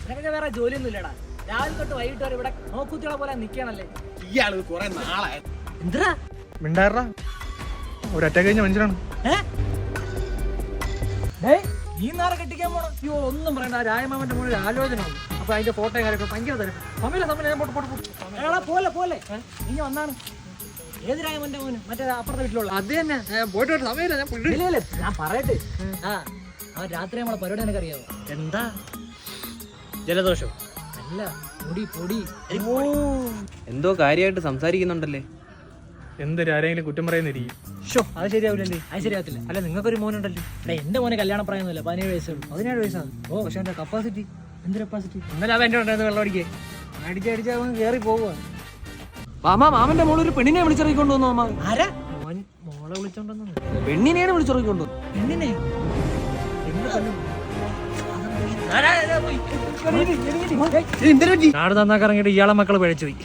നിനക്കൊക്കെ വേറെ ജോലിയൊന്നും ഇല്ലടാ. രാവിലെ തൊട്ട് വൈകിട്ട് വരെ ഇവിടെ നോക്കുത്തികളെ പോലെ നിക്കണല്ലേ. ഇയാള് കുറെ നാളായി. എന്താ മിണ്ടാറാ, ഒരറ്റ കഴിഞ്ഞ മനുഷ്യനാണ്. നീ നാളെ കെട്ടിക്കാൻ പോണം. അയ്യോ ഒന്നും പറയണ്ട. രായമാമന്റെ മോളിൽ ആലോചന ഉണ്ട്. അപ്പൊ അതിന്റെ ഫോട്ടോ കാര്യമൊക്കെ ഭയങ്കര തരും. സമയം പോലെ പോലെ ഇനി വന്നാണ്. ഏത് രായമന്റെ മോന്? മറ്റേ അപ്പുറത്തെ വീട്ടിലുള്ള. അത് തന്നെ പോയിട്ട് സമയമില്ല. ഞാൻ ഞാൻ പറയട്ടെ. അവൻ രാത്രി നമ്മളെ പരിപാടി നിനക്കറിയാവോ? എന്താ ജലദോഷം? അല്ല, പൊടി പൊടി. എന്തോ കാര്യമായിട്ട് സംസാരിക്കുന്നുണ്ടല്ലേ? എന്തൊരു ആരെങ്കിലും കുറ്റം പറയുന്നിരിക്കും. അത് ശരിയാവില്ലല്ലേ? അത് ശരിയാവത്തില്ല. അല്ല, നിങ്ങൾക്കൊരു മോനുണ്ടല്ലോ. എന്റെ മോനെ കല്യാണ പ്രായമൊന്നുമില്ല, 17 വയസ്സുള്ളൂ. 17 വയസ്സാണ്. ഓ, പക്ഷെ അവന്റെ കപ്പാസിറ്റി എന്ത് കപ്പാസിറ്റി. ഇന്നലെ അവൻ എന്റെ ഉണ്ടായിരുന്നു വെള്ളം അടിക്കേ. അടിച്ചടിച്ച് അവൻ കയറി പോവുകയാണ്. മാമന്റെ മോളൊരു പെണ്ണിനെ വിളിച്ചിറക്കിക്കൊണ്ടു വന്നു. മാമ ആരാ? മോളെ വിളിച്ചോണ്ടെന്നു. പെണ്ണിനെയാണ് വിളിച്ചിറക്കിക്കൊണ്ടു. പെണ്ണിനെ? നാട് നന്നാക്കി ഇറങ്ങിയിട്ട് ഇയാളെ മക്കള് പിഴച്ചു പോയി.